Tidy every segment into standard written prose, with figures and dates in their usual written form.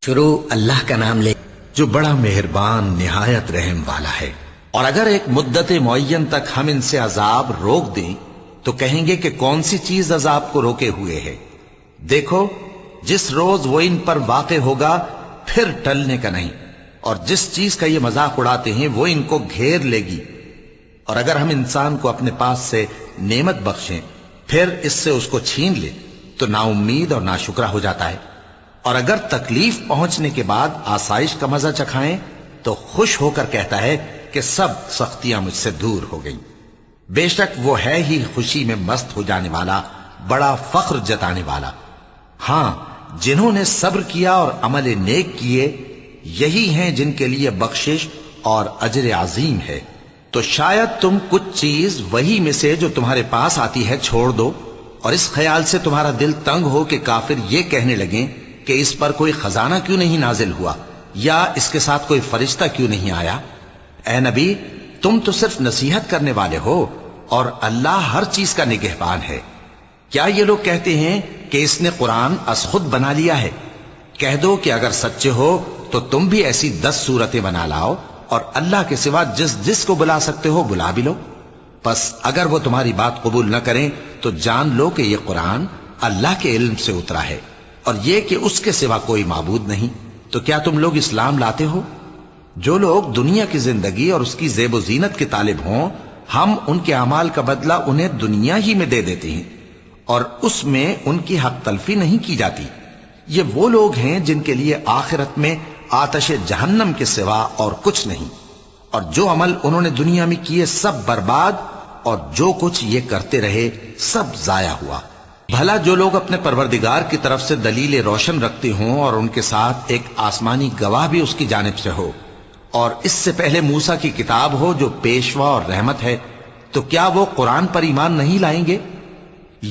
شروع اللہ کا نام لے جو بڑا مہربان نہایت رحم والا ہے۔ اور اگر ایک مدت معین تک ہم ان سے عذاب روک دیں تو کہیں گے کہ کون سی چیز عذاب کو روکے ہوئے ہے؟ دیکھو جس روز وہ ان پر واقع ہوگا پھر ٹلنے کا نہیں، اور جس چیز کا یہ مذاق اڑاتے ہیں وہ ان کو گھیر لے گی۔ اور اگر ہم انسان کو اپنے پاس سے نعمت بخشیں پھر اس سے اس کو چھین لے تو نا امید اور ناشکرا ہو جاتا ہے۔ اور اگر تکلیف پہنچنے کے بعد آسائش کا مزہ چکھائیں تو خوش ہو کر کہتا ہے کہ سب سختیاں مجھ سے دور ہو گئیں۔ بے شک وہ ہے ہی خوشی میں مست ہو جانے والا، بڑا فخر جتانے والا۔ ہاں، جنہوں نے صبر کیا اور عمل نیک کیے یہی ہیں جن کے لیے بخشش اور اجر عظیم ہے۔ تو شاید تم کچھ چیز وہی میں سے جو تمہارے پاس آتی ہے چھوڑ دو، اور اس خیال سے تمہارا دل تنگ ہو کہ کافر یہ کہنے لگیں کہ اس پر کوئی خزانہ کیوں نہیں نازل ہوا، یا اس کے ساتھ کوئی فرشتہ کیوں نہیں آیا۔ اے نبی، تم تو صرف نصیحت کرنے والے ہو، اور اللہ ہر چیز کا نگہبان ہے۔ کیا یہ لوگ کہتے ہیں کہ اس نے قرآن از خود بنا لیا ہے؟ کہہ دو کہ اگر سچے ہو تو تم بھی ایسی 10 صورتیں بنا لاؤ، اور اللہ کے سوا جس جس کو بلا سکتے ہو بلا بھی لو۔ پس اگر وہ تمہاری بات قبول نہ کریں تو جان لو کہ یہ قرآن اللہ کے علم سے اترا ہے، اور یہ کہ اس کے سوا کوئی معبود نہیں۔ تو کیا تم لوگ اسلام لاتے ہو؟ جو لوگ دنیا کی زندگی اور اس کی زیب و زینت کے طالب ہوں، ہم ان کے اعمال کا بدلہ انہیں دنیا ہی میں دے دیتے ہیں، اور اس میں ان کی حق تلفی نہیں کی جاتی۔ یہ وہ لوگ ہیں جن کے لیے آخرت میں آتش جہنم کے سوا اور کچھ نہیں، اور جو عمل انہوں نے دنیا میں کیے سب برباد، اور جو کچھ یہ کرتے رہے سب ضائع ہوا۔ بھلا جو لوگ اپنے پروردگار کی طرف سے دلیل روشن رکھتے ہوں اور ان کے ساتھ ایک آسمانی گواہ بھی اس کی جانب سے ہو، اور اس سے پہلے موسیٰ کی کتاب ہو جو پیشوا اور رحمت ہے، تو کیا وہ قرآن پر ایمان نہیں لائیں گے؟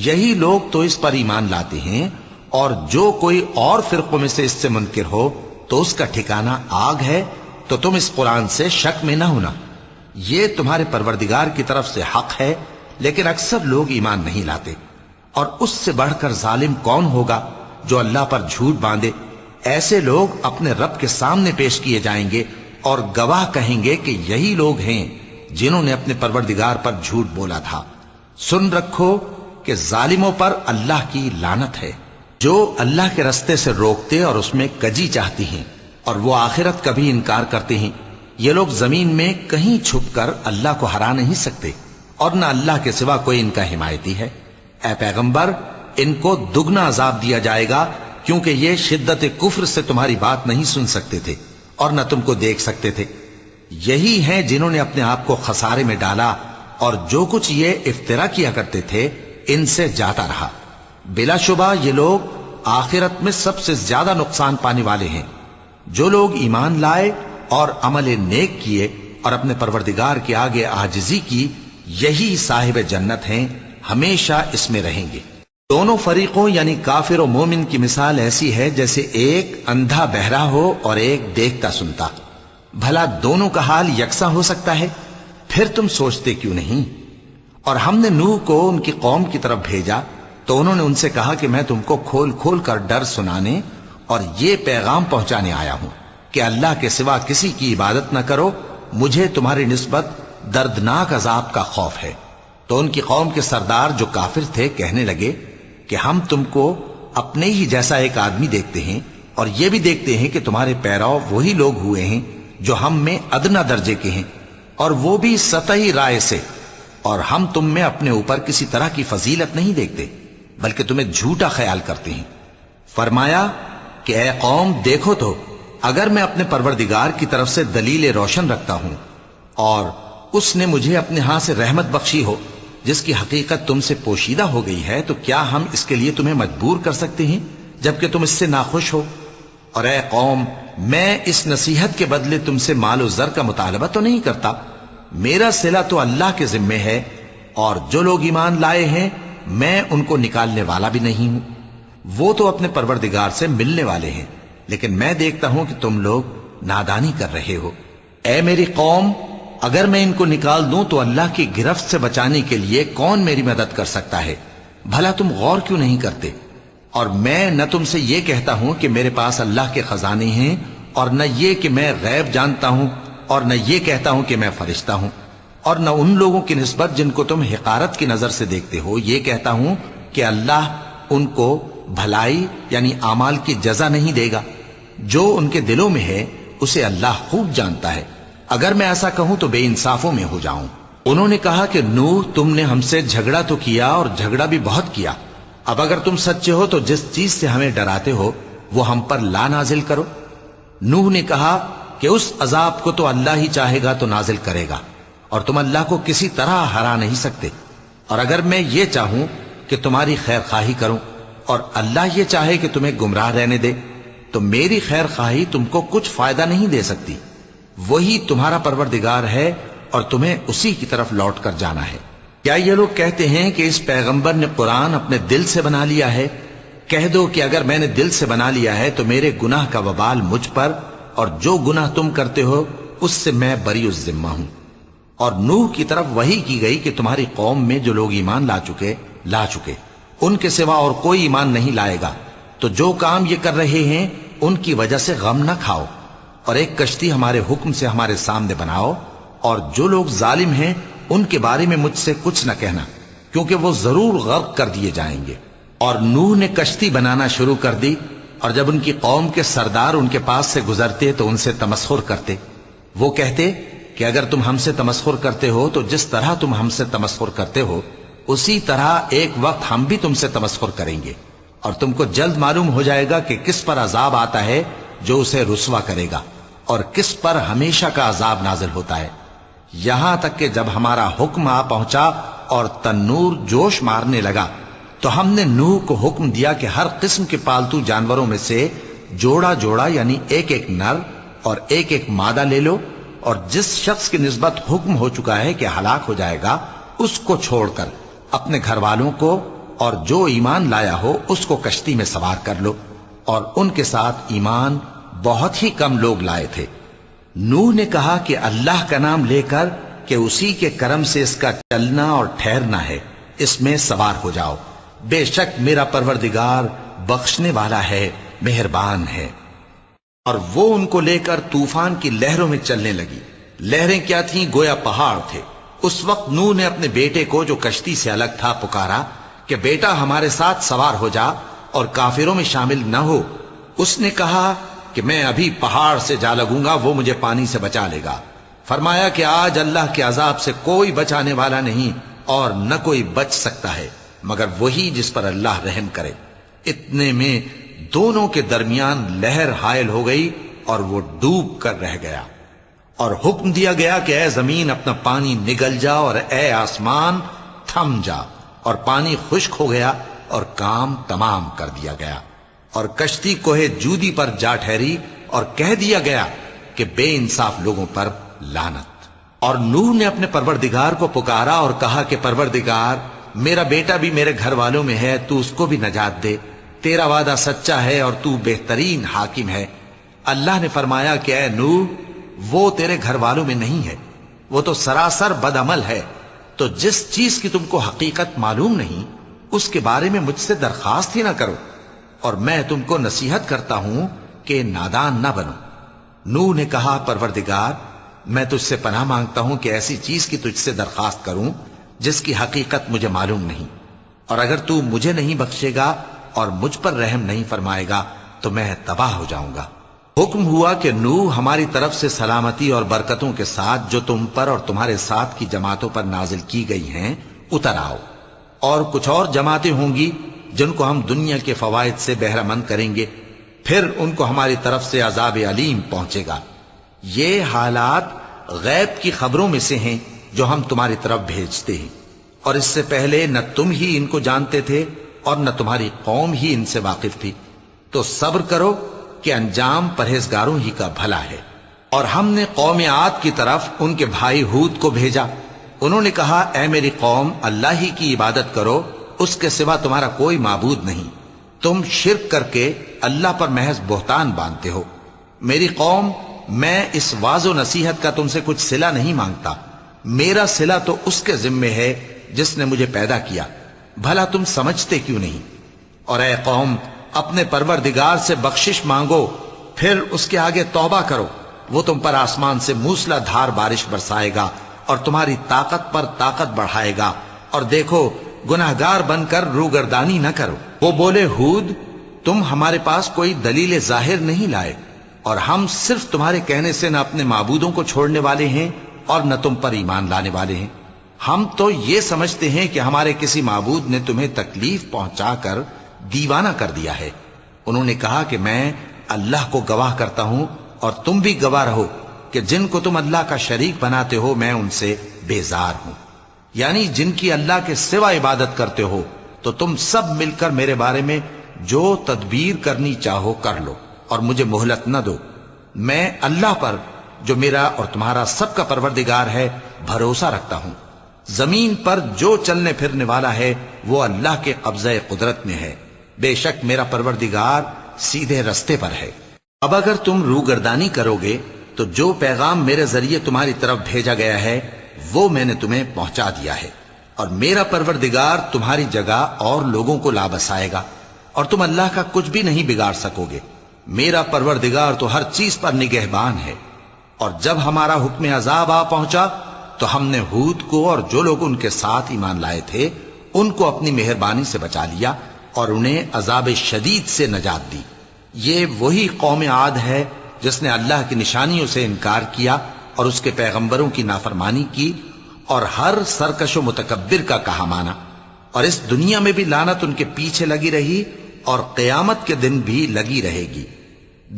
یہی لوگ تو اس پر ایمان لاتے ہیں، اور جو کوئی اور فرقوں میں سے اس سے منکر ہو تو اس کا ٹھکانہ آگ ہے۔ تو تم اس قرآن سے شک میں نہ ہونا، یہ تمہارے پروردگار کی طرف سے حق ہے، لیکن اکثر لوگ ایمان نہیں لاتے۔ اور اس سے بڑھ کر ظالم کون ہوگا جو اللہ پر جھوٹ باندھے؟ ایسے لوگ اپنے رب کے سامنے پیش کیے جائیں گے اور گواہ کہیں گے کہ یہی لوگ ہیں جنہوں نے اپنے پروردگار پر جھوٹ بولا تھا۔ سن رکھو کہ ظالموں پر اللہ کی لعنت ہے، جو اللہ کے رستے سے روکتے اور اس میں کجی چاہتی ہیں، اور وہ آخرت کا بھی انکار کرتے ہیں۔ یہ لوگ زمین میں کہیں چھپ کر اللہ کو ہرا نہیں سکتے، اور نہ اللہ کے سوا کوئی ان کا حمایتی ہے۔ اے پیغمبر، ان کو دگنا عذاب دیا جائے گا، کیونکہ یہ شدت کفر سے تمہاری بات نہیں سن سکتے تھے اور نہ تم کو دیکھ سکتے تھے۔ یہی ہیں جنہوں نے اپنے آپ کو خسارے میں ڈالا، اور جو کچھ یہ افترا کیا کرتے تھے ان سے جاتا رہا۔ بلا شبہ یہ لوگ آخرت میں سب سے زیادہ نقصان پانے والے ہیں۔ جو لوگ ایمان لائے اور عمل نیک کیے اور اپنے پروردگار کے آگے عاجزی کی، یہی صاحب جنت ہیں، ہمیشہ اس میں رہیں گے۔ دونوں فریقوں یعنی کافر و مومن کی مثال ایسی ہے جیسے ایک اندھا بہرا ہو اور ایک دیکھتا سنتا۔ بھلا دونوں کا حال یکساں ہو سکتا ہے؟ پھر تم سوچتے کیوں نہیں؟ اور ہم نے نوح کو ان کی قوم کی طرف بھیجا تو انہوں نے ان سے کہا کہ میں تم کو کھول کھول کر ڈر سنانے اور یہ پیغام پہنچانے آیا ہوں کہ اللہ کے سوا کسی کی عبادت نہ کرو، مجھے تمہاری نسبت دردناک عذاب کا خوف ہے۔ تو ان کی قوم کے سردار جو کافر تھے کہنے لگے کہ ہم تم کو اپنے ہی جیسا ایک آدمی دیکھتے ہیں، اور یہ بھی دیکھتے ہیں کہ تمہارے پیرو وہی لوگ ہوئے ہیں جو ہم میں ادنا درجے کے ہیں، اور وہ بھی سطحی رائے سے، اور ہم تم میں اپنے اوپر کسی طرح کی فضیلت نہیں دیکھتے بلکہ تمہیں جھوٹا خیال کرتے ہیں۔ فرمایا کہ اے قوم، دیکھو تو اگر میں اپنے پروردگار کی طرف سے دلیل روشن رکھتا ہوں اور اس نے مجھے اپنے ہاں سے رحمت بخشی ہو جس کی حقیقت تم سے پوشیدہ ہو گئی ہے، تو کیا ہم اس کے لیے تمہیں مجبور کر سکتے ہیں جبکہ تم اس سے ناخوش ہو؟ اور اے قوم، میں اس نصیحت کے بدلے تم سے مال و زر کا مطالبہ تو نہیں کرتا، میرا صلہ تو اللہ کے ذمے ہے، اور جو لوگ ایمان لائے ہیں میں ان کو نکالنے والا بھی نہیں ہوں، وہ تو اپنے پروردگار سے ملنے والے ہیں، لیکن میں دیکھتا ہوں کہ تم لوگ نادانی کر رہے ہو۔ اے میری قوم، اگر میں ان کو نکال دوں تو اللہ کی گرفت سے بچانے کے لیے کون میری مدد کر سکتا ہے؟ بھلا تم غور کیوں نہیں کرتے؟ اور میں نہ تم سے یہ کہتا ہوں کہ میرے پاس اللہ کے خزانے ہیں، اور نہ یہ کہ میں غیب جانتا ہوں، اور نہ یہ کہتا ہوں کہ میں فرشتہ ہوں، اور نہ ان لوگوں کی نسبت جن کو تم حقارت کی نظر سے دیکھتے ہو یہ کہتا ہوں کہ اللہ ان کو بھلائی یعنی اعمال کی جزا نہیں دے گا۔ جو ان کے دلوں میں ہے اسے اللہ خوب جانتا ہے۔ اگر میں ایسا کہوں تو بے انصافوں میں ہو جاؤں۔ انہوں نے کہا کہ نوح، تم نے ہم سے جھگڑا تو کیا اور جھگڑا بھی بہت کیا، اب اگر تم سچے ہو تو جس چیز سے ہمیں ڈراتے ہو وہ ہم پر لا نازل کرو۔ نوح نے کہا کہ اس عذاب کو تو اللہ ہی چاہے گا تو نازل کرے گا، اور تم اللہ کو کسی طرح ہرا نہیں سکتے۔ اور اگر میں یہ چاہوں کہ تمہاری خیر خواہی کروں اور اللہ یہ چاہے کہ تمہیں گمراہ رہنے دے تو میری خیر خواہی تم کو کچھ فائدہ نہیں دے سکتی۔ وہی تمہارا پروردگار ہے اور تمہیں اسی کی طرف لوٹ کر جانا ہے۔ کیا یہ لوگ کہتے ہیں کہ اس پیغمبر نے قرآن اپنے دل سے بنا لیا ہے؟ کہہ دو کہ اگر میں نے دل سے بنا لیا ہے تو میرے گناہ کا وبال مجھ پر، اور جو گناہ تم کرتے ہو اس سے میں بری الذمہ ہوں۔ اور نوح کی طرف وحی کی گئی کہ تمہاری قوم میں جو لوگ ایمان لا چکے ان کے سوا اور کوئی ایمان نہیں لائے گا، تو جو کام یہ کر رہے ہیں ان کی وجہ سے غم نہ کھاؤ، اور ایک کشتی ہمارے حکم سے ہمارے سامنے بناؤ، اور جو لوگ ظالم ہیں ان کے بارے میں مجھ سے کچھ نہ کہنا، کیونکہ وہ ضرور غرق کر دیے جائیں گے۔ اور نوح نے کشتی بنانا شروع کر دی، اور جب ان کی قوم کے سردار ان کے پاس سے گزرتے تو ان سے تمسخر کرتے۔ وہ کہتے کہ اگر تم ہم سے تمسخر کرتے ہو تو جس طرح تم ہم سے تمسخر کرتے ہو اسی طرح ایک وقت ہم بھی تم سے تمسخر کریں گے، اور تم کو جلد معلوم ہو جائے گا کہ کس پر عذاب آتا ہے جو اسے رسوا کرے گا، اور کس پر ہمیشہ کا عذاب نازل ہوتا ہے۔ یہاں تک کہ جب ہمارا حکم آ پہنچا اور تنور جوش مارنے لگا تو ہم نے نوح کو حکم دیا کہ ہر قسم کے پالتو جانوروں میں سے جوڑا جوڑا یعنی ایک ایک نر اور ایک ایک مادہ لے لو، اور جس شخص کی نسبت حکم ہو چکا ہے کہ ہلاک ہو جائے گا اس کو چھوڑ کر اپنے گھر والوں کو اور جو ایمان لایا ہو اس کو کشتی میں سوار کر لو۔ اور ان کے ساتھ ایمان بہت ہی کم لوگ لائے تھے۔ نوح نے کہا کہ اللہ کا نام لے کر کہ اسی کے کرم سے اس کا چلنا اور ٹھہرنا ہے، اس میں سوار ہو جاؤ، بے شک میرا پروردگار بخشنے والا ہے، مہربان ہے۔ اور وہ ان کو لے کر طوفان کی لہروں میں چلنے لگی۔ لہریں کیا تھیں؟ گویا پہاڑ تھے۔ اس وقت نوح نے اپنے بیٹے کو جو کشتی سے الگ تھا پکارا کہ بیٹا ہمارے ساتھ سوار ہو جا اور کافروں میں شامل نہ ہو۔ اس نے کہا کہ میں ابھی پہاڑ سے جا لگوں گا، وہ مجھے پانی سے بچا لے گا۔ فرمایا کہ آج اللہ کے عذاب سے کوئی بچانے والا نہیں اور نہ کوئی بچ سکتا ہے مگر وہی جس پر اللہ رحم کرے۔ اتنے میں دونوں کے درمیان لہر حائل ہو گئی اور وہ ڈوب کر رہ گیا، اور حکم دیا گیا کہ اے زمین اپنا پانی نگل جا، اور اے آسمان تھم جا، اور پانی خشک ہو گیا اور کام تمام کر دیا گیا، اور کشتی کوہ جودی پر جا ٹھہری، اور کہہ دیا گیا کہ بے انصاف لوگوں پر لعنت۔ اور نوح نے اپنے پروردگار کو پکارا اور کہا کہ پروردگار، میرا بیٹا بھی میرے گھر والوں میں ہے، تو اس کو بھی نجات دے، تیرا وعدہ سچا ہے اور تو بہترین حاکم ہے۔ اللہ نے فرمایا کہ اے نوح، وہ تیرے گھر والوں میں نہیں ہے، وہ تو سراسر بد عمل ہے، تو جس چیز کی تم کو حقیقت معلوم نہیں اس کے بارے میں مجھ سے درخواست ہی نہ کرو، اور میں تم کو نصیحت کرتا ہوں کہ نادان نہ بنو۔ نوح نے کہا پروردگار، میں تجھ سے پناہ مانگتا ہوں کہ ایسی چیز کی تجھ سے درخواست کروں جس کی حقیقت مجھے معلوم نہیں، اور اگر تو مجھے نہیں بخشے گا اور مجھ پر رحم نہیں فرمائے گا تو میں تباہ ہو جاؤں گا۔ حکم ہوا کہ نوح ہماری طرف سے سلامتی اور برکتوں کے ساتھ جو تم پر اور تمہارے ساتھ کی جماعتوں پر نازل کی گئی ہیں اتر آؤ، اور کچھ اور جماعتیں ہوں گی جن کو ہم دنیا کے فوائد سے بہرہ مند کریں گے، پھر ان کو ہماری طرف سے عذاب علیم پہنچے گا۔ یہ حالات غیب کی خبروں میں سے ہیں جو ہم تمہاری طرف بھیجتے ہیں، اور اس سے پہلے نہ تم ہی ان کو جانتے تھے اور نہ تمہاری قوم ہی ان سے واقف تھی، تو صبر کرو کہ انجام پرہیزگاروں ہی کا بھلا ہے۔ اور ہم نے قوم عاد کی طرف ان کے بھائی ہود کو بھیجا۔ انہوں نے کہا اے میری قوم، اللہ ہی کی عبادت کرو، اس کے سوا تمہارا کوئی معبود نہیں، تم شرک کر کے اللہ پر محض بہتان باندھتے ہو۔ میری قوم، میں اس واعظ و نصیحت کا تم سے کچھ صلہ نہیں مانگتا، میرا صلہ تو اس کے ذمے ہے جس نے مجھے پیدا کیا، بھلا تم سمجھتے کیوں نہیں؟ اور اے قوم اپنے پروردگار سے بخشش مانگو، پھر اس کے آگے توبہ کرو، وہ تم پر آسمان سے موسلا دھار بارش برسائے گا اور تمہاری طاقت پر طاقت بڑھائے گا، اور دیکھو گناہگار بن کر روگردانی نہ کرو۔ وہ بولے ہود تم ہمارے پاس کوئی دلیل ظاہر نہیں لائے، اور ہم صرف تمہارے کہنے سے نہ اپنے معبودوں کو چھوڑنے والے ہیں اور نہ تم پر ایمان لانے والے ہیں۔ ہم تو یہ سمجھتے ہیں کہ ہمارے کسی معبود نے تمہیں تکلیف پہنچا کر دیوانہ کر دیا ہے۔ انہوں نے کہا کہ میں اللہ کو گواہ کرتا ہوں اور تم بھی گواہ رہو کہ جن کو تم اللہ کا شریک بناتے ہو میں ان سے بیزار ہوں، یعنی جن کی اللہ کے سوا عبادت کرتے ہو، تو تم سب مل کر میرے بارے میں جو تدبیر کرنی چاہو کر لو اور مجھے مہلت نہ دو۔ میں اللہ پر جو میرا اور تمہارا سب کا پروردگار ہے بھروسہ رکھتا ہوں۔ زمین پر جو چلنے پھرنے والا ہے وہ اللہ کے قبضہ قدرت میں ہے، بے شک میرا پروردگار سیدھے رستے پر ہے۔ اب اگر تم روگردانی کرو گے تو جو پیغام میرے ذریعے تمہاری طرف بھیجا گیا ہے وہ میں نے تمہیں پہنچا دیا ہے، اور میرا پروردگار تمہاری جگہ اور لوگوں کو لا بسائے گا، اور تم اللہ کا کچھ بھی نہیں بگاڑ سکو گے۔ میرا پروردگار تو ہر چیز پر نگہبان ہے۔ اور جب ہمارا حکم عذاب آ پہنچا تو ہم نے ہود کو اور جو لوگ ان کے ساتھ ایمان لائے تھے ان کو اپنی مہربانی سے بچا لیا اور انہیں عذاب شدید سے نجات دی۔ یہ وہی قوم عاد ہے جس نے اللہ کی نشانیوں سے انکار کیا اور اس کے پیغمبروں کی نافرمانی کی اور ہر سرکش و متکبر کا کہا مانا، اور اس دنیا میں بھی لعنت ان کے پیچھے لگی رہی اور قیامت کے دن بھی لگی رہے گی۔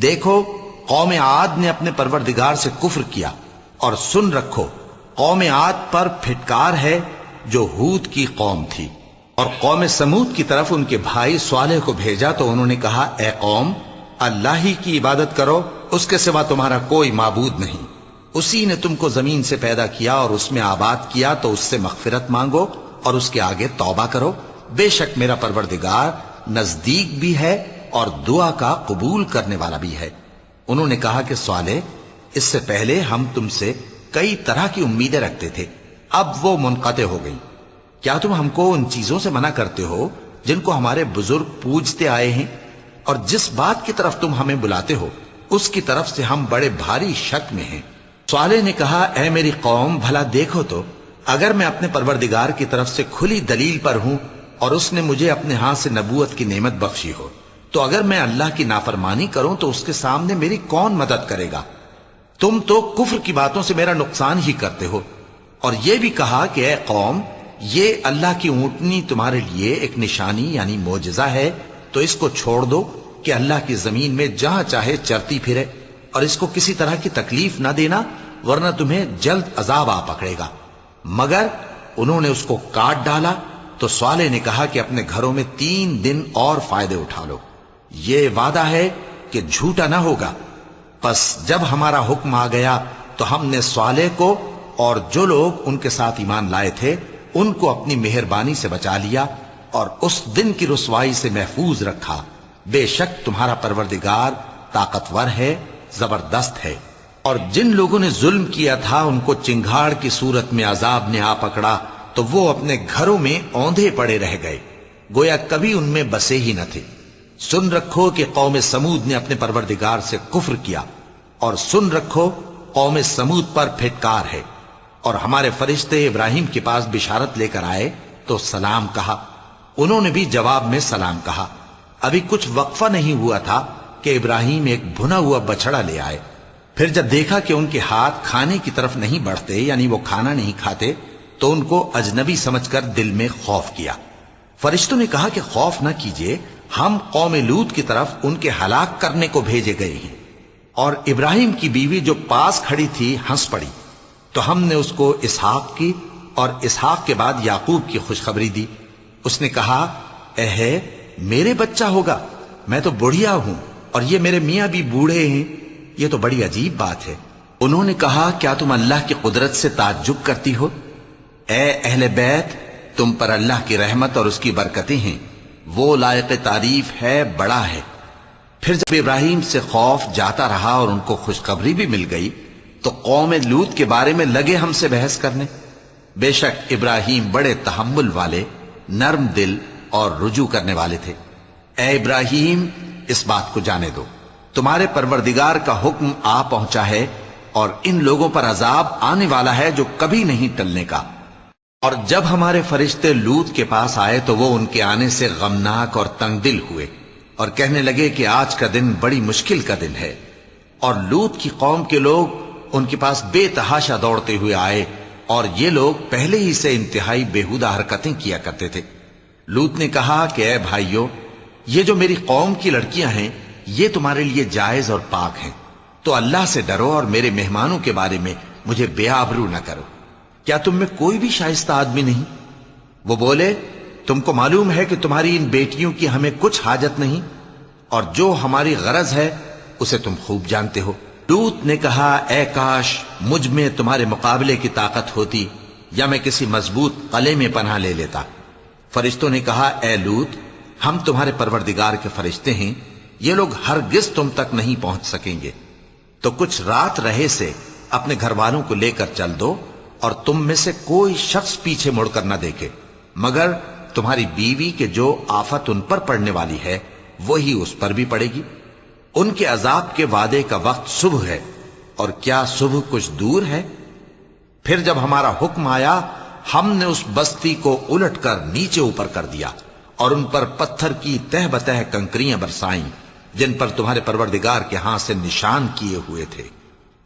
دیکھو قوم عاد نے اپنے پروردگار سے کفر کیا، اور سن رکھو قوم عاد پر پھٹکار ہے جو ہود کی قوم تھی۔ اور قوم سمود کی طرف ان کے بھائی صالح کو بھیجا تو انہوں نے کہا اے قوم اللہ ہی کی عبادت کرو، اس کے سوا تمہارا کوئی معبود نہیں۔ اسی نے تم کو زمین سے پیدا کیا اور اس میں آباد کیا، تو اس سے مغفرت مانگو اور اس کے آگے توبہ کرو، بے شک میرا پروردگار نزدیک بھی ہے اور دعا کا قبول کرنے والا بھی ہے۔ انہوں نے کہا کہ صالح اس سے پہلے ہم تم سے کئی طرح کی امیدیں رکھتے تھے، اب وہ منقطع ہو گئی۔ کیا تم ہم کو ان چیزوں سے منع کرتے ہو جن کو ہمارے بزرگ پوجتے آئے ہیں؟ اور جس بات کی طرف تم ہمیں بلاتے ہو اس کی طرف سے ہم بڑے بھاری شک میں ہیں۔ صالح نے کہا اے میری قوم بھلا دیکھو تو، اگر میں اپنے پروردگار کی طرف سے کھلی دلیل پر ہوں اور اس نے مجھے اپنے ہاتھ سے نبوت کی نعمت بخشی ہو، تو اگر میں اللہ کی نافرمانی کروں تو اس کے سامنے میری کون مدد کرے گا؟ تم تو کفر کی باتوں سے میرا نقصان ہی کرتے ہو۔ اور یہ بھی کہا کہ اے قوم یہ اللہ کی اونٹنی تمہارے لیے ایک نشانی یعنی معجزہ ہے، تو اس کو چھوڑ دو کہ اللہ کی زمین میں جہاں چاہے چرتی پھرے، اور اس کو کسی طرح کی تکلیف نہ دینا ورنہ تمہیں جلد عذاب آ پکڑے گا۔ مگر انہوں نے اس کو کاٹ ڈالا تو صالح نے کہا کہ اپنے گھروں میں 3 دن اور فائدے اٹھا لو، یہ وعدہ ہے کہ جھوٹا نہ ہوگا۔ پس جب ہمارا حکم آ گیا تو ہم نے صالح کو اور جو لوگ ان کے ساتھ ایمان لائے تھے ان کو اپنی مہربانی سے بچا لیا اور اس دن کی رسوائی سے محفوظ رکھا، بے شک تمہارا پروردگار طاقتور ہے، زبردست ہے۔ اور جن لوگوں نے ظلم کیا تھا ان کو چنگھاڑ کی صورت میں عذاب نے آ پکڑا تو وہ اپنے گھروں میں اوندھے پڑے رہ گئے، گویا کبھی ان میں بسے ہی نہ تھے۔ سن رکھو کہ قوم سمود نے اپنے پروردگار سے کفر کیا، اور سن رکھو قوم سمود پر پھٹکار ہے۔ اور ہمارے فرشتے ابراہیم کے پاس بشارت لے کر آئے تو سلام کہا، انہوں نے بھی جواب میں سلام کہا۔ ابھی کچھ وقفہ نہیں ہوا تھا کہ ابراہیم ایک بھنا ہوا بچڑا لے آئے۔ پھر جب دیکھا کہ ان کے ہاتھ کھانے کی طرف نہیں بڑھتے یعنی وہ کھانا نہیں کھاتے تو ان کو اجنبی سمجھ کر دل میں خوف کیا۔ فرشتوں نے کہا کہ خوف نہ کیجیے، ہم قوم لوط کی طرف ان کے ہلاک کرنے کو بھیجے گئے ہیں۔ اور ابراہیم کی بیوی جو پاس کھڑی تھی ہنس پڑی، تو ہم نے اس کو اسحاق کی اور اسحاق کے بعد یعقوب کی خوشخبری دی۔ اس نے کہا اے میرے بچہ ہوگا، میں تو بڑھیا ہوں اور یہ میرے میاں بھی بوڑھے ہیں، یہ تو بڑی عجیب بات ہے۔ انہوں نے کہا کیا تم اللہ کی قدرت سے تعجب کرتی ہو؟ اے اہل بیت تم پر اللہ کی رحمت اور اس کی برکتیں ہیں، وہ لائق تعریف ہے، بڑا ہے۔ پھر جب ابراہیم سے خوف جاتا رہا اور ان کو خوشخبری بھی مل گئی تو قوم لوط کے بارے میں لگے ہم سے بحث کرنے۔ بے شک ابراہیم بڑے تحمل والے، نرم دل اور رجوع کرنے والے تھے۔ اے ابراہیم، اس بات کو جانے دو، تمہارے پروردگار کا حکم آ پہنچا ہے اور ان لوگوں پر عذاب آنے والا ہے جو کبھی نہیں ٹلنے کا۔ اور جب ہمارے فرشتے لوط کے پاس آئے تو وہ ان کے آنے سے غمناک اور تنگ دل ہوئے اور کہنے لگے کہ آج کا دن بڑی مشکل کا دن ہے۔ اور لوط کی قوم کے لوگ ان کے پاس بے تحاشا دوڑتے ہوئے آئے، اور یہ لوگ پہلے ہی سے انتہائی بےہودہ حرکتیں کیا کرتے تھے۔ لوط نے کہا کہ اے بھائیو، یہ جو میری قوم کی لڑکیاں ہیں یہ تمہارے لیے جائز اور پاک ہیں، تو اللہ سے ڈرو اور میرے مہمانوں کے بارے میں مجھے بے آبرو نہ کرو۔ کیا تم میں کوئی بھی شائستہ آدمی نہیں؟ وہ بولے، تم کو معلوم ہے کہ تمہاری ان بیٹیوں کی ہمیں کچھ حاجت نہیں، اور جو ہماری غرض ہے اسے تم خوب جانتے ہو۔ لوط نے کہا، اے کاش مجھ میں تمہارے مقابلے کی طاقت ہوتی، یا میں کسی مضبوط قلعے میں پناہ لے لیتا۔ فرشتوں نے کہا، اے لوط، ہم تمہارے پروردگار کے فرشتے ہیں، یہ لوگ ہرگز تم تک نہیں پہنچ سکیں گے، تو کچھ رات رہے سے اپنے گھر والوں کو لے کر چل دو، اور تم میں سے کوئی شخص پیچھے مڑ کر نہ دیکھے مگر تمہاری بیوی کے جو آفت ان پر پڑنے والی ہے وہی اس پر بھی پڑے گی۔ ان کے عذاب کے وعدے کا وقت صبح ہے، اور کیا صبح کچھ دور ہے؟ پھر جب ہمارا حکم آیا، ہم نے اس بستی کو الٹ کر نیچے اوپر کر دیا اور ان پر پتھر کی تہ بتہ کنکریاں برسائیں جن پر تمہارے پروردگار کے ہاں سے نشان کیے ہوئے تھے،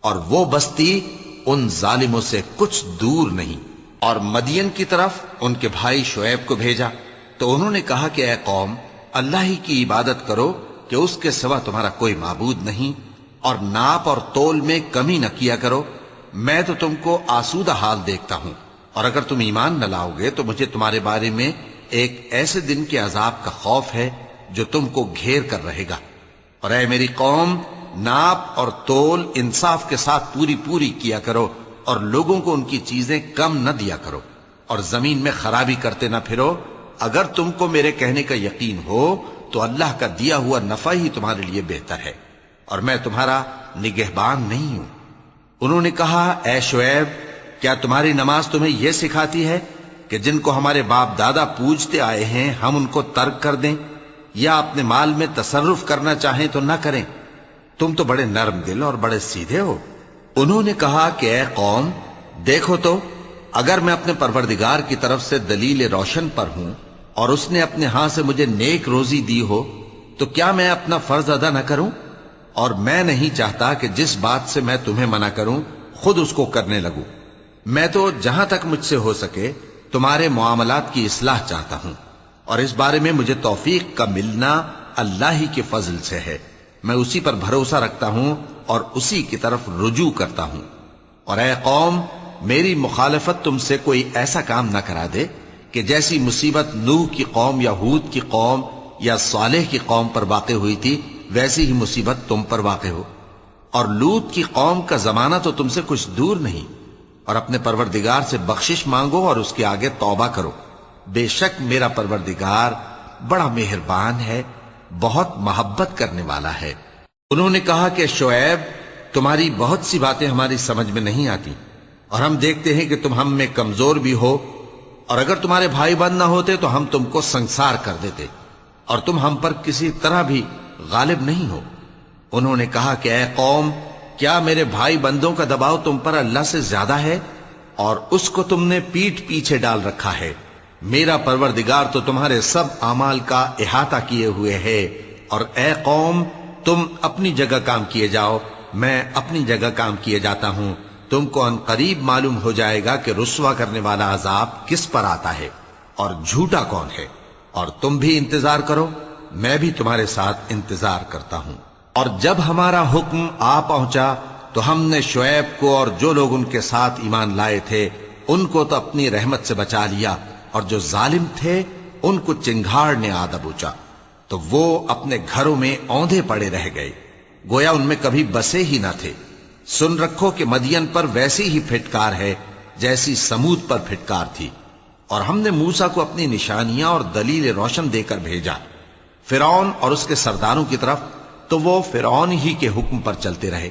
اور وہ بستی ان ظالموں سے کچھ دور نہیں۔ اور مدین کی طرف ان کے بھائی شعیب کو بھیجا تو انہوں نے کہا کہ اے قوم، اللہ ہی کی عبادت کرو کہ اس کے سوا تمہارا کوئی معبود نہیں، اور ناپ اور تول میں کمی نہ کیا کرو، میں تو تم کو آسودہ حال دیکھتا ہوں، اور اگر تم ایمان نہ لاؤ گے تو مجھے تمہارے بارے میں ایک ایسے دن کے عذاب کا خوف ہے جو تم کو گھیر کر رہے گا۔ اور اے میری قوم، ناپ اور تول انصاف کے ساتھ پوری پوری کیا کرو، اور لوگوں کو ان کی چیزیں کم نہ دیا کرو، اور زمین میں خرابی کرتے نہ پھرو۔ اگر تم کو میرے کہنے کا یقین ہو تو اللہ کا دیا ہوا نفع ہی تمہارے لیے بہتر ہے، اور میں تمہارا نگہبان نہیں ہوں۔ انہوں نے کہا، اے شعیب، کیا تمہاری نماز تمہیں یہ سکھاتی ہے کہ جن کو ہمارے باپ دادا پوجتے آئے ہیں ہم ان کو ترک کر دیں، یا اپنے مال میں تصرف کرنا چاہیں تو نہ کریں؟ تم تو بڑے نرم دل اور بڑے سیدھے ہو۔ انہوں نے کہا کہ اے قوم، دیکھو تو، اگر میں اپنے پروردگار کی طرف سے دلیل روشن پر ہوں اور اس نے اپنے ہاں سے مجھے نیک روزی دی ہو تو کیا میں اپنا فرض ادا نہ کروں؟ اور میں نہیں چاہتا کہ جس بات سے میں تمہیں منع کروں خود اس کو کرنے لگوں۔ میں تو جہاں تک مجھ سے ہو سکے تمہارے معاملات کی اصلاح چاہتا ہوں، اور اس بارے میں مجھے توفیق کا ملنا اللہ ہی کے فضل سے ہے۔ میں اسی پر بھروسہ رکھتا ہوں اور اسی کی طرف رجوع کرتا ہوں۔ اور اے قوم، میری مخالفت تم سے کوئی ایسا کام نہ کرا دے کہ جیسی مصیبت نوح کی قوم یا ہود کی قوم یا صالح کی قوم پر واقع ہوئی تھی ویسی ہی مصیبت تم پر واقع ہو۔ اور لوط کی قوم کا زمانہ تو تم سے کچھ دور نہیں، اور اپنے پروردگار سے بخشش مانگو اور اس کے آگے توبہ کرو، بے شک میرا پروردگار بڑا مہربان ہے، بہت محبت کرنے والا ہے۔ انہوں نے کہا کہ شعیب، تمہاری بہت سی باتیں ہماری سمجھ میں نہیں آتی، اور ہم دیکھتے ہیں کہ تم ہم میں کمزور بھی ہو، اور اگر تمہارے بھائی بند نہ ہوتے تو ہم تم کو سنسار کر دیتے، اور تم ہم پر کسی طرح بھی غالب نہیں ہو۔ انہوں نے کہا کہ اے قوم، کیا میرے بھائی بندوں کا دباؤ تم پر اللہ سے زیادہ ہے، اور اس کو تم نے پیٹھ پیچھے ڈال رکھا ہے؟ میرا پروردگار تو تمہارے سب اعمال کا احاطہ کیے ہوئے ہے۔ اور اے قوم، تم اپنی جگہ کام کیے جاؤ، میں اپنی جگہ کام کیے جاتا ہوں۔ تم کو ان قریب معلوم ہو جائے گا کہ رسوا کرنے والا عذاب کس پر آتا ہے اور جھوٹا کون ہے، اور تم بھی انتظار کرو، میں بھی تمہارے ساتھ انتظار کرتا ہوں۔ اور جب ہمارا حکم آ پہنچا تو ہم نے شعیب کو اور جو لوگ ان کے ساتھ ایمان لائے تھے ان کو تو اپنی رحمت سے بچا لیا، اور جو ظالم تھے ان کو چنگھاڑ نے آ دبوچا، تو وہ اپنے گھروں میں اوندھے پڑے رہ گئے، گویا ان میں کبھی بسے ہی نہ تھے۔ سن رکھو کہ مدین پر ویسی ہی پھٹکار ہے جیسی سمود پر پھٹکار تھی، اور ہم نے موسیٰ کو اپنی نشانیاں اور دلیل روشن دے کر بھیجا فرعون اور اس کے سرداروں کی طرف، تو وہ فرعون ہی کے حکم پر چلتے رہے،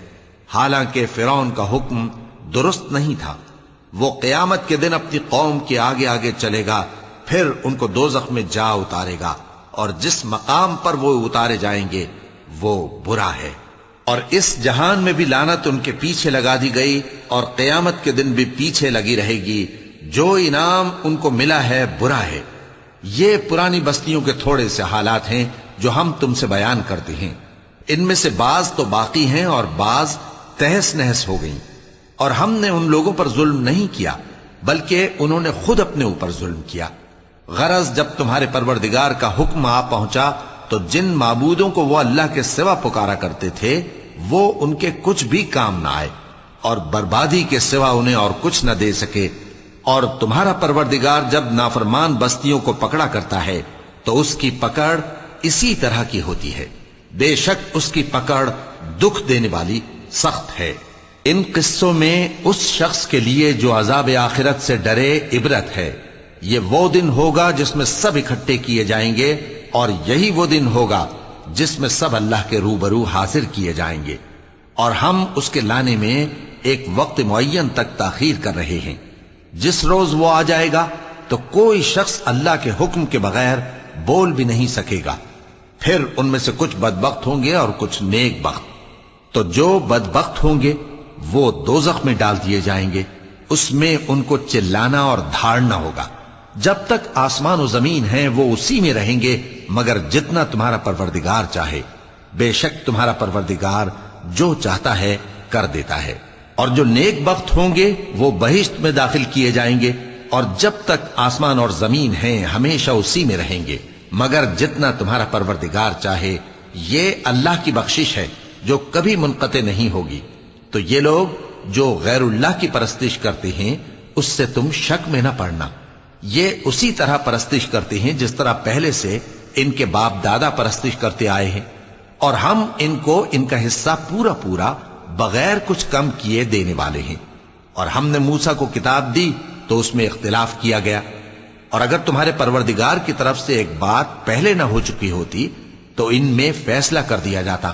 حالانکہ فرعون کا حکم درست نہیں تھا۔ وہ قیامت کے دن اپنی قوم کے آگے آگے چلے گا، پھر ان کو دوزخ میں جا اتارے گا، اور جس مقام پر وہ اتارے جائیں گے وہ برا ہے۔ اور اس جہان میں بھی لعنت ان کے پیچھے لگا دی گئی اور قیامت کے دن بھی پیچھے لگی رہے گی۔ جو انعام ان کو ملا ہے برا ہے۔ یہ پرانی بستیوں کے تھوڑے سے حالات ہیں جو ہم تم سے بیان کرتے ہیں۔ ان میں سے بعض تو باقی ہیں اور بعض تہس نہس ہو گئیں۔ اور ہم نے ان لوگوں پر ظلم نہیں کیا بلکہ انہوں نے خود اپنے اوپر ظلم کیا۔ غرض جب تمہارے پروردگار کا حکم آ پہنچا تو جن معبودوں کو وہ اللہ کے سوا پکارا کرتے تھے وہ ان کے کچھ بھی کام نہ آئے اور بربادی کے سوا انہیں اور کچھ نہ دے سکے۔ اور تمہارا پروردگار جب نافرمان بستیوں کو پکڑا کرتا ہے تو اس کی پکڑ اسی طرح کی ہوتی ہے۔ بے شک اس کی پکڑ دکھ دینے والی سخت ہے۔ ان قصوں میں اس شخص کے لیے جو عذاب آخرت سے ڈرے عبرت ہے۔ یہ وہ دن ہوگا جس میں سب اکٹھے کیے جائیں گے اور یہی وہ دن ہوگا جس میں سب اللہ کے روبرو حاضر کیے جائیں گے، اور ہم اس کے لانے میں ایک وقت معین تک تاخیر کر رہے ہیں۔ جس روز وہ آ جائے گا تو کوئی شخص اللہ کے حکم کے بغیر بول بھی نہیں سکے گا۔ پھر ان میں سے کچھ بدبخت ہوں گے اور کچھ نیک بخت۔ تو جو بدبخت ہوں گے وہ دوزخ میں ڈال دیے جائیں گے، اس میں ان کو چلانا اور دھاڑنا ہوگا۔ جب تک آسمان و زمین ہیں وہ اسی میں رہیں گے مگر جتنا تمہارا پروردگار چاہے۔ بے شک تمہارا پروردگار جو چاہتا ہے کر دیتا ہے۔ اور جو نیک بخت ہوں گے وہ بہشت میں داخل کیے جائیں گے، اور جب تک آسمان اور زمین ہیں ہمیشہ اسی میں رہیں گے مگر جتنا تمہارا پروردگار چاہے۔ یہ اللہ کی بخشش ہے جو کبھی منقطع نہیں ہوگی۔ تو یہ لوگ جو غیر اللہ کی پرستش کرتے ہیں اس سے تم شک میں نہ پڑنا۔ یہ اسی طرح پرستش کرتے ہیں جس طرح پہلے سے ان کے باپ دادا پرستش کرتے آئے ہیں، اور ہم ان کو ان کا حصہ پورا پورا بغیر کچھ کم کیے دینے والے ہیں۔ اور ہم نے موسیٰ کو کتاب دی تو اس میں اختلاف کیا گیا، اور اگر تمہارے پروردگار کی طرف سے ایک بات پہلے نہ ہو چکی ہوتی تو ان میں فیصلہ کر دیا جاتا،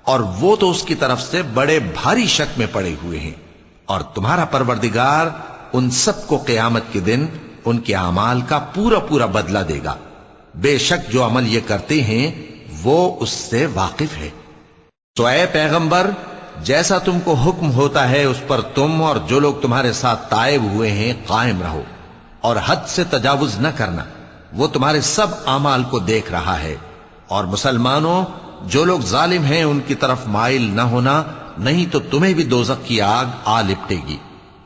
اور وہ تو اس کی طرف سے بڑے بھاری شک میں پڑے ہوئے ہیں۔ اور تمہارا پروردگار ان سب کو قیامت کے دن ان کے اعمال کا پورا پورا بدلہ دے گا۔ بے شک جو عمل یہ کرتے ہیں وہ اس سے واقف ہے۔ تو اے پیغمبر، جیسا تم کو حکم ہوتا ہے اس پر تم اور جو لوگ تمہارے ساتھ تائب ہوئے ہیں قائم رہو، اور حد سے تجاوز نہ کرنا، وہ تمہارے سب اعمال کو دیکھ رہا ہے۔ اور مسلمانوں، جو لوگ ظالم ہیں ان کی طرف مائل نہ ہونا، نہیں تو تمہیں بھی دوزخ کی آگ آ لپٹے گی،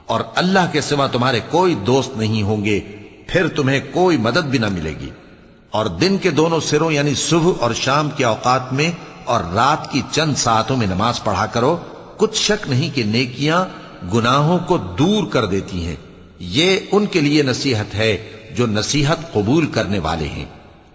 اور اللہ کے سوا تمہارے کوئی دوست نہیں ہوں گے، پھر تمہیں کوئی مدد بھی نہ ملے گی۔ اور دن کے دونوں سروں یعنی صبح اور شام کے اوقات میں اور رات کی چند ساعتوں میں نماز پڑھا کرو، کچھ شک نہیں کہ نیکیاں گناہوں کو دور کر دیتی ہیں۔ یہ ان کے لیے نصیحت ہے جو نصیحت قبول کرنے والے ہیں۔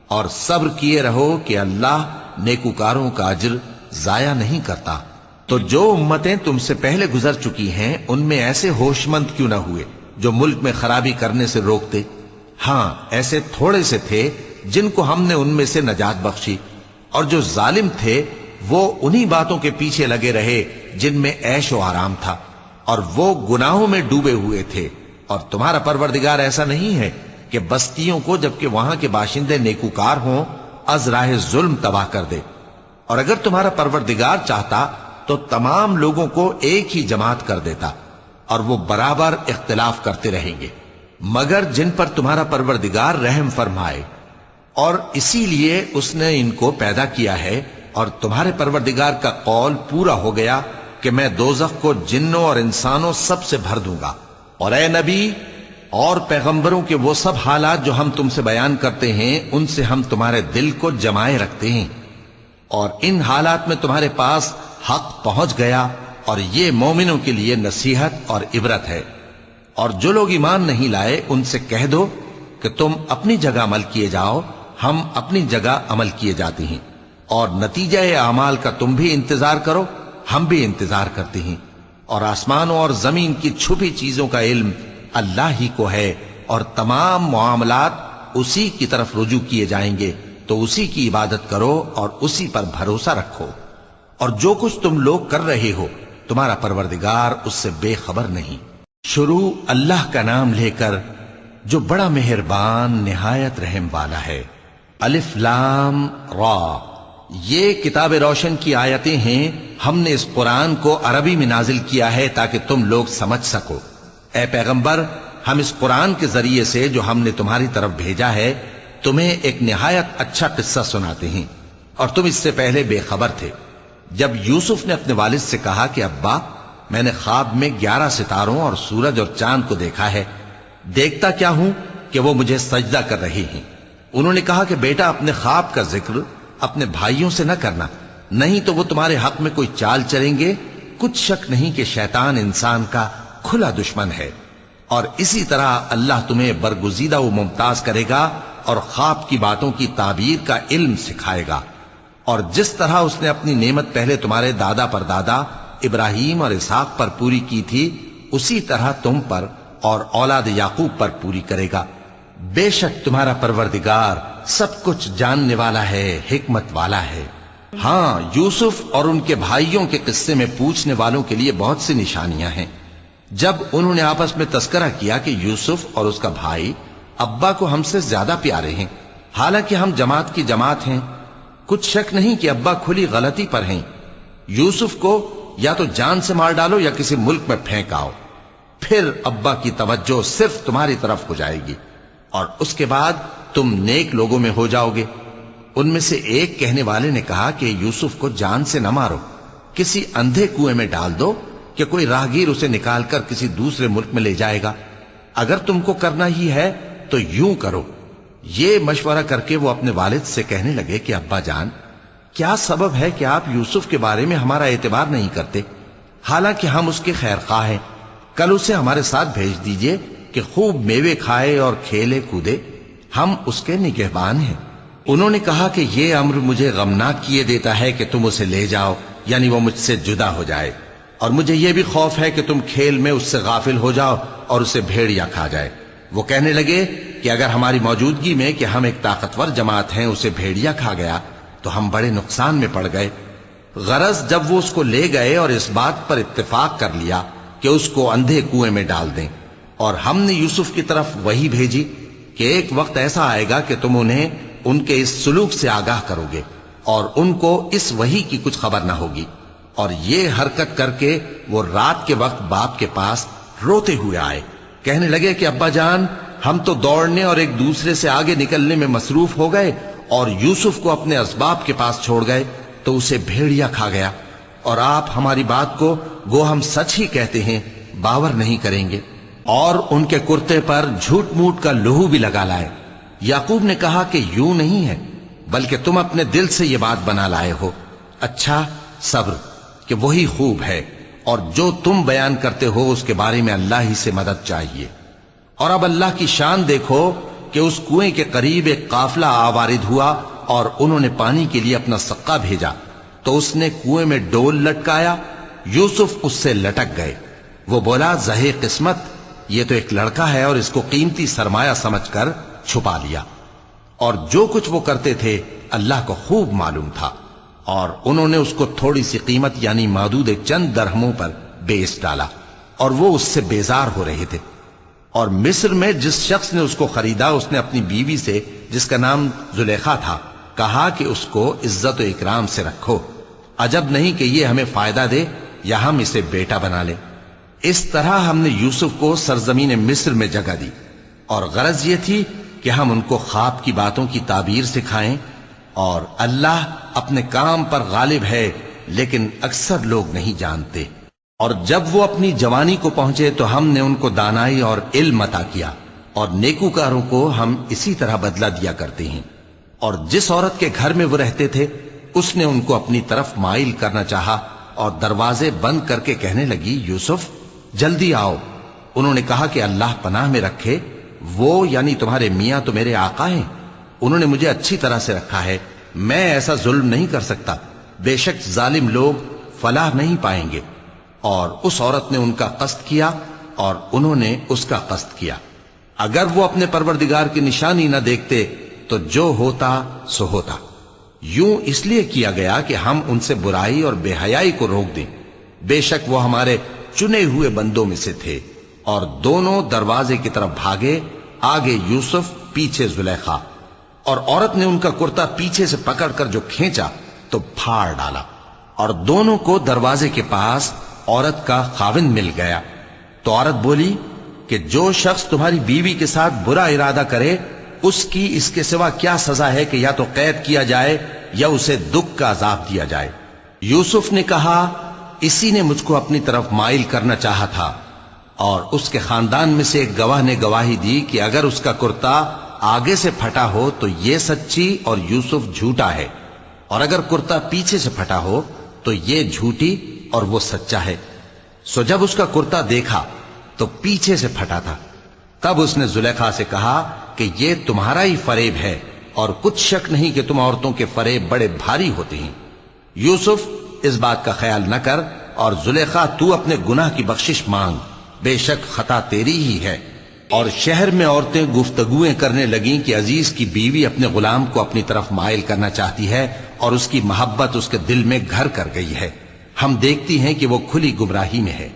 اور صبر کیے رہو کہ اللہ نیکوکاروں کا اجر ضائع نہیں کرتا۔ تو جو امتیں تم سے پہلے گزر چکی ہیں ان میں ایسے ہوش مند کیوں نہ ہوئے جو ملک میں خرابی کرنے سے روکتے؟ ہاں، ایسے تھوڑے سے تھے جن کو ہم نے ان میں سے نجات بخشی، اور جو ظالم تھے وہ انہی باتوں کے پیچھے لگے رہے جن میں عیش و آرام تھا، اور وہ گناہوں میں ڈوبے ہوئے تھے۔ اور تمہارا پروردگار ایسا نہیں ہے کہ بستیوں کو جبکہ وہاں کے باشندے نیکوکار ہوں از راہ ظلم تباہ کر دے۔ اور اگر تمہارا پروردگار چاہتا تو تمام لوگوں کو ایک ہی جماعت کر دیتا، اور وہ برابر اختلاف کرتے رہیں گے، مگر جن پر تمہارا پروردگار رحم فرمائے، اور اسی لیے اس نے ان کو پیدا کیا ہے۔ اور تمہارے پروردگار کا قول پورا ہو گیا کہ میں دوزخ کو جنوں اور انسانوں سب سے بھر دوں گا۔ اور اے نبی اور پیغمبروں کے وہ سب حالات جو ہم تم سے بیان کرتے ہیں ان سے ہم تمہارے دل کو جمائے رکھتے ہیں، اور ان حالات میں تمہارے پاس حق پہنچ گیا، اور یہ مومنوں کے لیے نصیحت اور عبرت ہے۔ اور جو لوگ ایمان نہیں لائے ان سے کہہ دو کہ تم اپنی جگہ عمل کیے جاؤ، ہم اپنی جگہ عمل کیے جاتے ہیں، اور نتیجہ اعمال کا تم بھی انتظار کرو، ہم بھی انتظار کرتے ہیں۔ اور آسمانوں اور زمین کی چھپی چیزوں کا علم اللہ ہی کو ہے، اور تمام معاملات اسی کی طرف رجوع کیے جائیں گے، تو اسی کی عبادت کرو اور اسی پر بھروسہ رکھو۔ اور جو کچھ تم لوگ کر رہے ہو تمہارا پروردگار اس سے بے خبر نہیں۔ شروع اللہ کا نام لے کر جو بڑا مہربان نہایت رحم والا ہے۔ الف لام را، یہ کتاب روشن کی آیتیں ہیں. ہم نے اس قرآن کو عربی میں نازل کیا ہے تاکہ تم لوگ سمجھ سکو. اے پیغمبر، ہم اس قرآن کے ذریعے سے جو ہم نے تمہاری طرف بھیجا ہے تمہیں ایک نہایت اچھا قصہ سناتے ہیں، اور تم اس سے پہلے بے خبر تھے. جب یوسف نے اپنے والد سے کہا کہ ابا، میں نے خواب میں 11 ستاروں اور سورج اور چاند کو دیکھا ہے، دیکھتا کیا ہوں کہ وہ مجھے سجدہ کر رہی ہیں. انہوں نے کہا کہ بیٹا، اپنے خواب کا ذکر اپنے بھائیوں سے نہ کرنا، نہیں تو وہ تمہارے حق میں کوئی چال چلیں گے. کچھ شک نہیں کہ شیطان انسان کا کھلا دشمن ہے، اور اسی طرح اللہ تمہیں برگزیدہ و ممتاز کرے گا اور خواب کی باتوں کی تعبیر کا علم سکھائے گا. اور جس طرح اس نے اپنی نعمت پہلے تمہارے دادا پر دادا ابراہیم اور اسحاق پر پوری کی تھی، اسی طرح تم پر اور اولاد یعقوب پر پوری کرے گا. بے شک تمہارا پروردگار سب کچھ جاننے والا ہے، حکمت والا ہے. ہاں، یوسف اور ان کے بھائیوں کے قصے میں پوچھنے والوں کے لیے بہت سی نشانیاں ہیں. جب انہوں نے آپس میں تذکرہ کیا کہ یوسف اور اس کا بھائی ابا کو ہم سے زیادہ پیارے ہیں، حالانکہ ہم جماعت کی جماعت ہیں، کچھ شک نہیں کہ ابا کھلی غلطی پر ہیں. یوسف کو یا تو جان سے مار ڈالو یا کسی ملک میں پھینک آؤ، پھر ابا کی توجہ صرف تمہاری طرف ہو جائے گی، اور اس کے بعد تم نیک لوگوں میں ہو جاؤ گے. ان میں سے ایک کہنے والے نے کہا کہ یوسف کو جان سے نہ مارو، کسی اندھے کنویں میں ڈال دو کہ کوئی راہگیر اسے نکال کر کسی دوسرے ملک میں لے جائے گا. اگر تم کو کرنا ہی ہے تو یوں کرو. یہ مشورہ کر کے وہ اپنے والد سے کہنے لگے کہ ابا جان، کیا سبب ہے کہ آپ یوسف کے بارے میں ہمارا اعتبار نہیں کرتے، حالانکہ ہم اس کے خیر خواہ ہیں. کل اسے ہمارے ساتھ بھیج دیجئے کہ خوب میوے کھائے اور کھیلے کودے، ہم اس کے نگہبان ہیں. انہوں نے کہا کہ یہ امر مجھے غمناک کیے دیتا ہے کہ تم اسے لے جاؤ، یعنی وہ مجھ سے جدا ہو جائے، اور مجھے یہ بھی خوف ہے کہ تم کھیل میں اس سے غافل ہو جاؤ اور اسے بھیڑیا کھا جائے. وہ کہنے لگے کہ اگر ہماری موجودگی میں کہ ہم ایک طاقتور جماعت ہیں اسے بھیڑیا کھا گیا تو ہم بڑے نقصان میں پڑ گئے. غرض جب وہ اس کو لے گئے اور اس بات پر اتفاق کر لیا کہ اس کو اندھے کنویں میں ڈال دیں، اور ہم نے یوسف کی طرف وحی بھیجی کہ ایک وقت ایسا آئے گا کہ تم انہیں ان کے اس سلوک سے آگاہ کرو گے، اور ان کو اس وحی کی کچھ خبر نہ ہوگی. اور یہ حرکت کر کے وہ رات کے وقت باپ کے پاس روتے ہوئے آئے. کہنے لگے کہ ابا جان، ہم تو دوڑنے اور ایک دوسرے سے آگے نکلنے میں مصروف ہو گئے اور یوسف کو اپنے اسباب کے پاس چھوڑ گئے تو اسے بھیڑیا کھا گیا، اور آپ ہماری بات کو گو ہم سچ ہی کہتے ہیں باور نہیں کریں گے. اور ان کے کرتے پر جھوٹ موٹ کا لہو بھی لگا لائے. یعقوب نے کہا کہ یوں نہیں ہے، بلکہ تم اپنے دل سے یہ بات بنا لائے ہو. اچھا، صبر، کہ وہی خوب ہے، اور جو تم بیان کرتے ہو اس کے بارے میں اللہ ہی سے مدد چاہیے. اور اب اللہ کی شان دیکھو کہ اس کنویں کے قریب ایک قافلہ آوارد ہوا اور انہوں نے پانی کے لیے اپنا سقا بھیجا تو اس نے کنویں میں ڈول لٹکایا. یوسف اس سے لٹک گئے. وہ بولا، زہے قسمت، یہ تو ایک لڑکا ہے، اور اس کو قیمتی سرمایہ سمجھ کر چھپا لیا. اور جو کچھ وہ کرتے تھے اللہ کو خوب معلوم تھا، اور انہوں نے اس کو تھوڑی سی قیمت یعنی محدود چند درہموں پر بیچ ڈالا، اور وہ اس سے بیزار ہو رہے تھے. اور مصر میں جس شخص نے اس کو خریدا اس نے اپنی بیوی سے جس کا نام زلیخا تھا کہا کہ اس کو عزت و اکرام سے رکھو، عجب نہیں کہ یہ ہمیں فائدہ دے یا ہم اسے بیٹا بنا لیں. اس طرح ہم نے یوسف کو سرزمین مصر میں جگہ دی، اور غرض یہ تھی کہ ہم ان کو خواب کی باتوں کی تعبیر سکھائیں. اور اللہ اپنے کام پر غالب ہے، لیکن اکثر لوگ نہیں جانتے. اور جب وہ اپنی جوانی کو پہنچے تو ہم نے ان کو دانائی اور علم عطا کیا، اور نیکوکاروں کو ہم اسی طرح بدلہ دیا کرتے ہیں. اور جس عورت کے گھر میں وہ رہتے تھے اس نے ان کو اپنی طرف مائل کرنا چاہا اور دروازے بند کر کے کہنے لگی، یوسف جلدی آؤ. انہوں نے کہا کہ اللہ پناہ میں رکھے، وہ یعنی تمہارے میاں تو میرے آقا ہیں، انہوں نے مجھے اچھی طرح سے رکھا ہے، میں ایسا ظلم نہیں کر سکتا، بے شک ظالم لوگ فلاح نہیں پائیں گے. اور اس عورت نے ان کا قصد کیا اور انہوں نے اس کا قصد کیا. اگر وہ اپنے پروردگار کی نشانی نہ دیکھتے تو جو ہوتا سو ہوتا. یوں اس لیے کیا گیا کہ ہم ان سے برائی اور بے حیائی کو روک دیں. بے شک وہ ہمارے چنے ہوئے بندوں میں سے تھے. اور دونوں دروازے کی طرف بھاگے، آگے یوسف پیچھے زلیخا. اور عورت نے ان کا کرتا پیچھے سے پکڑ کر جو کھینچا تو پھاڑ ڈالا، اور دونوں کو دروازے کے پاس عورت کا خاوند مل گیا۔ تو عورت بولی کہ جو شخص تمہاری بیوی کے ساتھ برا ارادہ کرے اس کی اس کے سوا کیا سزا ہے کہ یا تو قید کیا جائے یا اسے دکھ کا عذاب دیا جائے۔ یوسف نے کہا اسی نے مجھ کو اپنی طرف مائل کرنا چاہا تھا، اور اس کے خاندان میں سے ایک گواہ نے گواہی دی کہ اگر اس کا کرتا آگے سے پھٹا ہو تو یہ سچی اور یوسف جھوٹا ہے، اور اگر کرتا پیچھے سے پھٹا ہو تو یہ جھوٹی اور وہ سچا ہے۔ سو جب اس کا کرتا دیکھا تو پیچھے سے پھٹا تھا، تب اس نے زلیخا سے کہا کہ یہ تمہارا ہی فریب ہے، اور کچھ شک نہیں کہ تم عورتوں کے فریب بڑے بھاری ہوتے ہیں۔ یوسف اس بات کا خیال نہ کر، اور زلیخا تو اپنے گناہ کی بخشش مانگ، بے شک خطا تیری ہی ہے۔ اور شہر میں عورتیں گفتگویں کرنے لگیں کہ عزیز کی بیوی اپنے غلام کو اپنی طرف مائل کرنا چاہتی ہے، اور اس کی محبت اس کے دل میں گھر کر گئی ہے، ہم دیکھتی ہیں کہ وہ کھلی گمراہی میں ہے۔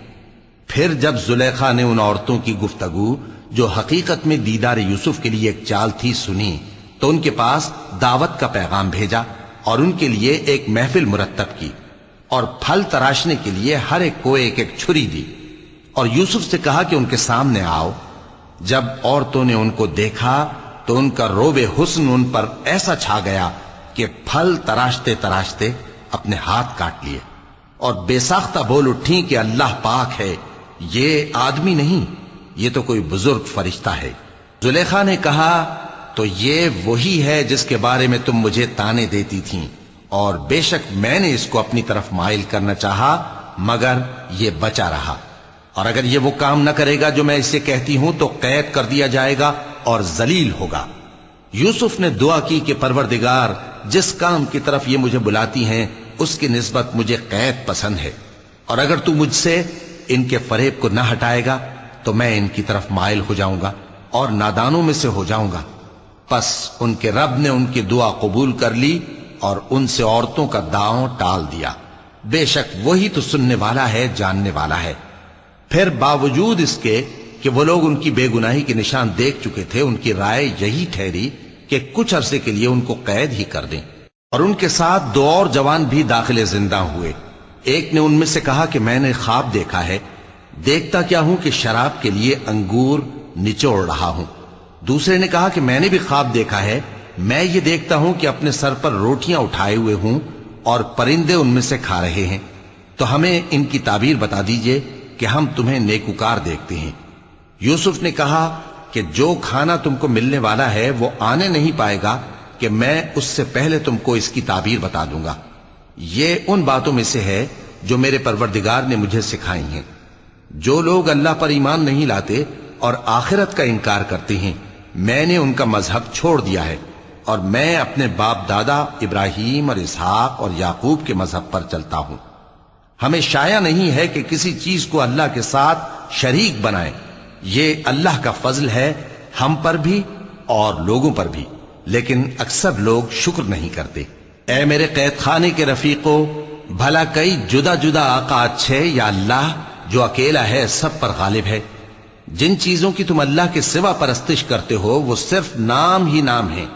پھر جب زلیخا نے ان عورتوں کی گفتگو جو حقیقت میں دیدار یوسف کے لیے ایک چال تھی سنی، تو ان کے پاس دعوت کا پیغام بھیجا اور ان کے لیے ایک محفل مرتب کی، اور پھل تراشنے کے لیے ہر ایک کو ایک ایک چھری دی، اور یوسف سے کہا کہ ان کے سامنے آؤ۔ جب عورتوں نے ان کو دیکھا تو ان کا روب حسن ان پر ایسا چھا گیا کہ پھل تراشتے تراشتے اپنے ہاتھ کاٹ لیے، اور بے ساختہ بول اٹھیں کہ اللہ پاک ہے، یہ آدمی نہیں، یہ تو کوئی بزرگ فرشتہ ہے۔ زلیخا نے کہا تو یہ وہی ہے جس کے بارے میں تم مجھے تانے دیتی تھیں، اور بے شک میں نے اس کو اپنی طرف مائل کرنا چاہا مگر یہ بچا رہا، اور اگر یہ وہ کام نہ کرے گا جو میں اسے کہتی ہوں تو قید کر دیا جائے گا اور ذلیل ہوگا۔ یوسف نے دعا کی کہ پروردگار جس کام کی طرف یہ مجھے بلاتی ہیں اس کی نسبت مجھے قید پسند ہے، اور اگر تو مجھ سے ان کے فریب کو نہ ہٹائے گا تو میں ان کی طرف مائل ہو جاؤں گا اور نادانوں میں سے ہو جاؤں گا۔ پس ان کے رب نے ان کی دعا قبول کر لی اور ان سے عورتوں کا داؤں ٹال دیا، بے شک وہی تو سننے والا ہے، جاننے والا ہے۔ پھر باوجود اس کے کہ وہ لوگ ان کی بے گناہی کے نشان دیکھ چکے تھے، ان کی رائے یہی ٹھہری کہ کچھ عرصے کے لیے ان کو قید ہی کر دیں، اور ان کے ساتھ دو اور جوان بھی داخل زندہ ہوئے۔ ایک نے ان میں سے کہا کہ میں نے خواب دیکھا ہے، دیکھتا کیا ہوں کہ شراب کے لیے انگور نچوڑ رہا ہوں۔ دوسرے نے کہا کہ میں نے بھی خواب دیکھا ہے، میں یہ دیکھتا ہوں کہ اپنے سر پر روٹیاں اٹھائے ہوئے ہوں اور پرندے ان میں سے کھا رہے ہیں، تو ہمیں ان کی تعبیر بتا دیجئے کہ ہم تمہیں نیکوکار دیکھتے ہیں۔ یوسف نے کہا کہ جو کھانا تم کو ملنے والا ہے وہ آنے نہیں پائے گا کہ میں اس سے پہلے تم کو اس کی تعبیر بتا دوں گا۔ یہ ان باتوں میں سے ہے جو میرے پروردگار نے مجھے سکھائی ہیں۔ جو لوگ اللہ پر ایمان نہیں لاتے اور آخرت کا انکار کرتے ہیں، میں نے ان کا مذہب چھوڑ دیا ہے، اور میں اپنے باپ دادا ابراہیم اور اسحاق اور یعقوب کے مذہب پر چلتا ہوں۔ ہمیں شایع نہیں ہے کہ کسی چیز کو اللہ کے ساتھ شریک بنائیں، یہ اللہ کا فضل ہے ہم پر بھی اور لوگوں پر بھی، لیکن اکثر لوگ شکر نہیں کرتے۔ اے میرے قید خانے کے رفیقو، بھلا کئی جدا جدا آقا اچھے یا اللہ جو اکیلا ہے سب پر غالب ہے؟ جن چیزوں کی تم اللہ کے سوا پرستش کرتے ہو وہ صرف نام ہی نام ہیں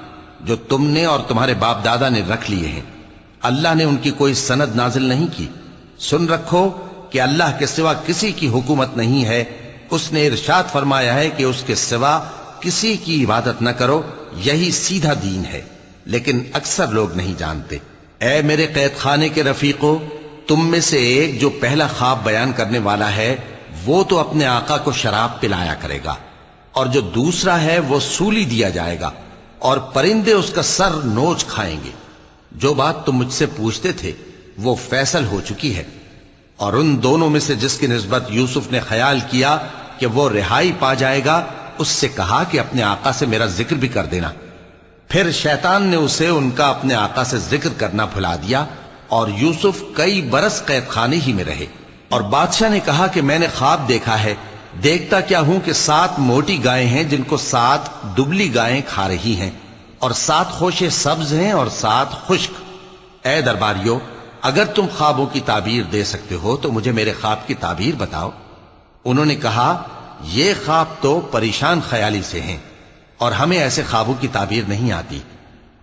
جو تم نے اور تمہارے باپ دادا نے رکھ لیے ہیں، اللہ نے ان کی کوئی سند نازل نہیں کی۔ سن رکھو کہ اللہ کے سوا کسی کی حکومت نہیں ہے، اس نے ارشاد فرمایا ہے کہ اس کے سوا کسی کی عبادت نہ کرو، یہی سیدھا دین ہے، لیکن اکثر لوگ نہیں جانتے۔ اے میرے قید خانے کے رفیقو، تم میں سے ایک جو پہلا خواب بیان کرنے والا ہے وہ تو اپنے آقا کو شراب پلایا کرے گا، اور جو دوسرا ہے وہ سولی دیا جائے گا، اور پرندے اس کا سر نوچ کھائیں گے۔ جو بات تم مجھ سے پوچھتے تھے وہ فیصل ہو چکی ہے، اور ان دونوں میں سے جس کی نسبت یوسف نے خیال کیا کہ وہ رہائی پا جائے گا، اس سے کہا کہ اپنے آقا سے میرا ذکر بھی کر دینا۔ پھر شیطان نے اسے ان کا اپنے آقا سے ذکر کرنا بھلا دیا، اور یوسف کئی برس قید خانے ہی میں رہے۔ اور بادشاہ نے کہا کہ میں نے خواب دیکھا ہے، دیکھتا کیا ہوں کہ 7 موٹی گائیں ہیں جن کو 7 دبلی گائیں کھا رہی ہیں، اور 7 خوشے سبز ہیں اور 7 خشک۔ اے درباریو، اگر تم خوابوں کی تعبیر دے سکتے ہو تو مجھے میرے خواب کی تعبیر بتاؤ۔ انہوں نے کہا یہ خواب تو پریشان خیالی سے ہیں، اور ہمیں ایسے خوابوں کی تعبیر نہیں آتی۔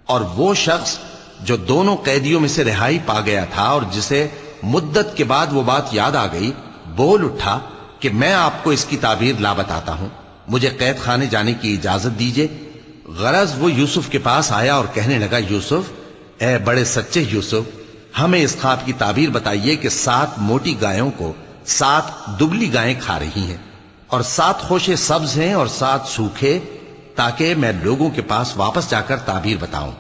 اور وہ شخص جو دونوں قیدیوں میں سے رہائی پا گیا تھا اور جسے مدت کے بعد وہ بات یاد آ گئی، بول اٹھا کہ میں آپ کو اس کی تعبیر لا بتاتا ہوں، مجھے قید خانے جانے کی اجازت دیجئے۔ غرض وہ یوسف کے پاس آیا اور کہنے لگا، یوسف، اے بڑے سچے یوسف، ہمیں اس خواب کی تعبیر بتائیے کہ 7 موٹی گایوں کو 7 دبلی گائیں کھا رہی ہیں، اور 7 خوشے سبز ہیں اور 7 سوکھے، تاکہ میں لوگوں کے پاس واپس جا کر تعبیر بتاؤں۔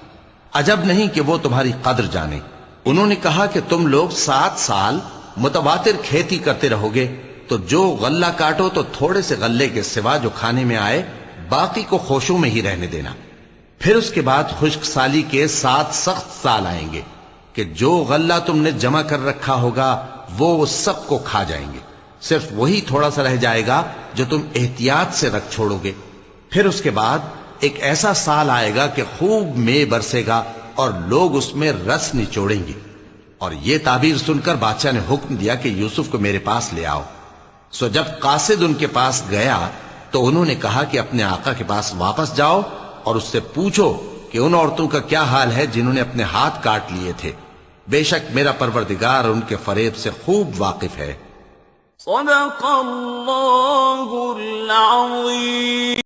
عجب نہیں کہ وہ تمہاری قدر جانے۔ انہوں نے کہا کہ تم لوگ 7 سال متواتر کھیتی کرتے رہو گے، تو جو غلہ کاٹو تو تھوڑے سے غلے کے سوا جو کھانے میں آئے باقی کو خوشوں میں ہی رہنے دینا۔ پھر اس کے بعد خشک سالی کے 7 سخت سال آئیں گے کہ جو غلہ تم نے جمع کر رکھا ہوگا وہ سب کو کھا جائیں گے، صرف وہی تھوڑا سا رہ جائے گا جو تم احتیاط سے رکھ چھوڑو گے۔ پھر اس کے بعد ایک ایسا سال آئے گا کہ خوب مے برسے گا اور لوگ اس میں رس نچوڑیں گے۔ اور یہ تعبیر سن کر بادشاہ نے حکم دیا کہ یوسف کو میرے پاس لے آؤ۔ سو جب قاصد ان کے پاس گیا تو انہوں نے کہا کہ اپنے آقا کے پاس واپس جاؤ اور اس سے پوچھو کہ ان عورتوں کا کیا حال ہے جنہوں نے اپنے ہاتھ کاٹ لیے تھے، بے شک میرا پروردگار ان کے فریب سے خوب واقف ہے۔ صدق اللہ العظیم۔